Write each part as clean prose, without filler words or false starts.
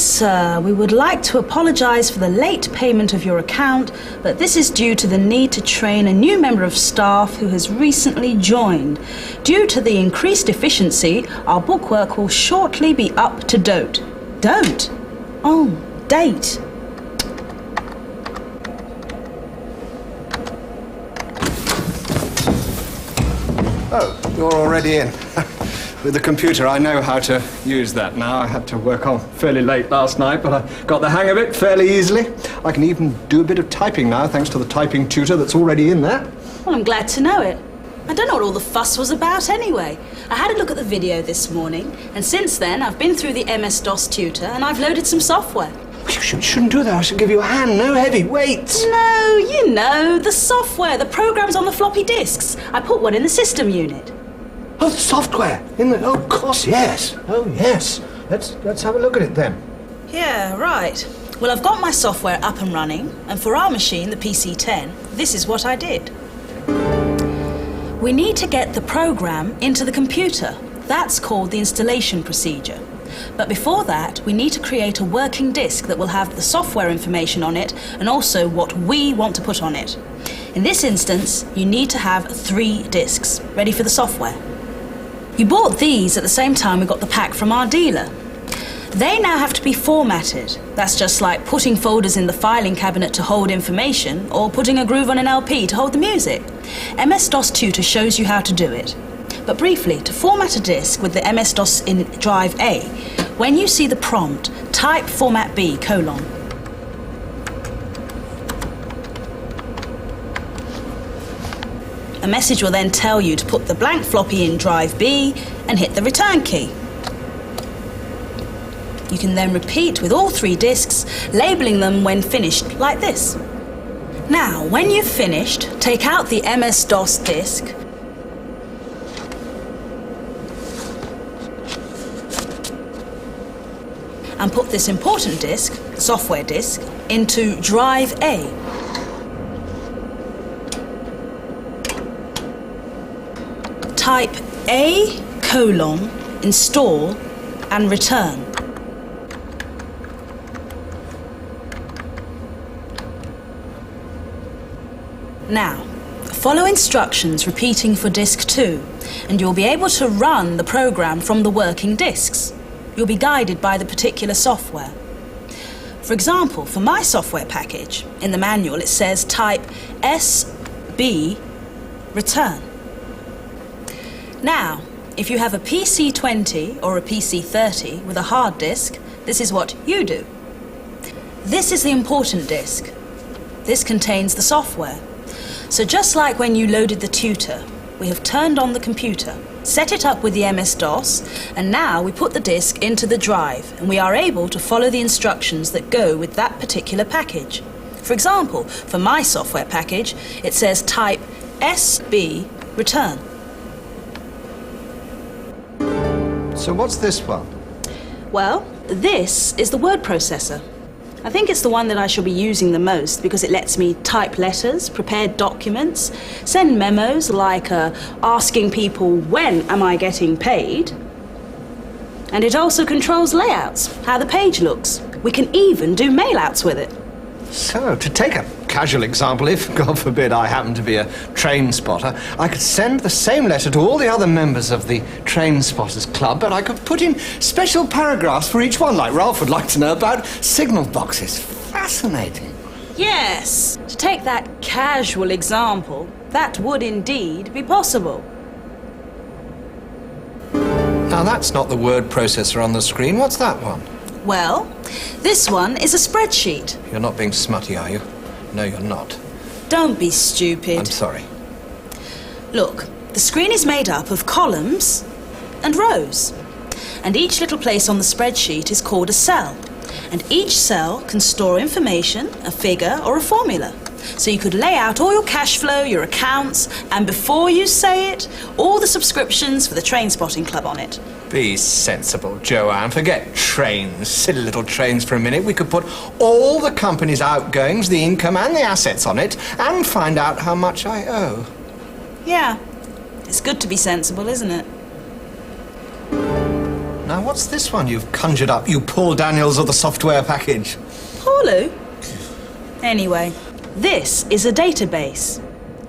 sir, we would like to apologise for the late payment of your account, but this is due to the need to train a new member of staff who has recently joined. Due to the increased efficiency, our bookwork will shortly be up to date. Don't? Oh, date. Oh, you're already in. With the computer, I know how to use that now. I had to work on fairly late last night, but I got the hang of it fairly easily. I can even do a bit of typing now, thanks to the typing tutor that's already in there. Well, I'm glad to know it. I don't know what all the fuss was about anyway. I had a look at the video this morning, and since then I've been through the MS-DOS tutor and I've loaded some software. You shouldn't do that. I should give you a hand. No heavy weights. No, you know, the software, the programs on the floppy disks. I put one in the system unit. Oh, the software. Oh, of course, yes. Oh, yes. Let's have a look at it then. Yeah, right. Well, I've got my software up and running, and for our machine, the PC-10, this is what I did. We need to get the program into the computer. That's called the installation procedure. But before that, we need to create a working disk that will have the software information on it and also what we want to put on it. In this instance, you need to have 3 disks ready for the software. You bought these at the same time we got the pack from our dealer. They now have to be formatted. That's just like putting folders in the filing cabinet to hold information or putting a groove on an LP to hold the music. MS-DOS Tutor shows you how to do it. But briefly, to format a disk with the MS-DOS in drive A, when you see the prompt, type format B : A message will then tell you to put the blank floppy in drive B and hit the return key. You can then repeat with all 3 disks, labelling them when finished like this. Now, when you've finished, take out the MS-DOS disk and put this important disk, software disk, into drive A. Type A : install and return. Now, follow instructions repeating for disk 2, and you'll be able to run the program from the working disks. You'll be guided by the particular software. For example, for my software package, in the manual it says type SB return. Now, if you have a PC-20 or a PC-30 with a hard disk, this is what you do. This is the important disk. This contains the software. So just like when you loaded the tutor, we have turned on the computer, set it up with the MS-DOS, and now we put the disk into the drive, and we are able to follow the instructions that go with that particular package. For example, for my software package, it says type SB return. So what's this one? Well, this is the word processor. I think it's the one that I shall be using the most because it lets me type letters, prepare documents, send memos like asking people when am I getting paid. And it also controls layouts, how the page looks. We can even do mail-outs with it. So, to take a casual example, if, God forbid, I happen to be a train spotter, I could send the same letter to all the other members of the Train Spotters Club, but I could put in special paragraphs for each one, like Ralph would like to know about signal boxes. Fascinating. Yes, to take that casual example, that would indeed be possible. Now, that's not the word processor on the screen. What's that one? Well, this one is a spreadsheet. You're not being smutty, are you? No, you're not. Don't be stupid. I'm sorry. Look, the screen is made up of columns and rows. And each little place on the spreadsheet is called a cell. And each cell can store information, a figure or a formula. So you could lay out all your cash flow, your accounts, and before you say it, all the subscriptions for the Train Spotting Club on it. Be sensible, Joanne. Forget trains, silly little trains for a minute. We could put all the company's outgoings, the income and the assets on it, and find out how much I owe. Yeah, it's good to be sensible, isn't it? Now, what's this one you've conjured up, you Paul Daniels of the software package? Paulu? Anyway, this is a database.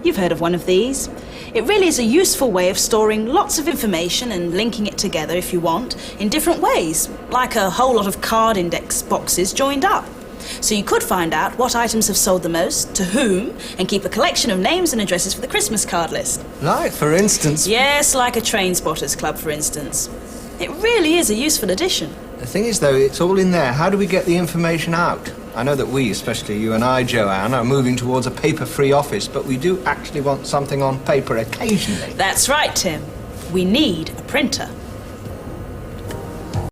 You've heard of one of these. It really is a useful way of storing lots of information and linking it together, if you want, in different ways, like a whole lot of card index boxes joined up. So you could find out what items have sold the most, to whom, and keep a collection of names and addresses for the Christmas card list. Like, for instance... Yes, like a train spotters club, for instance. It really is a useful addition. The thing is, though, it's all in there. How do we get the information out? I know that we, especially you and I, Joanne, are moving towards a paper-free office, but we do actually want something on paper occasionally. That's right, Tim. We need a printer.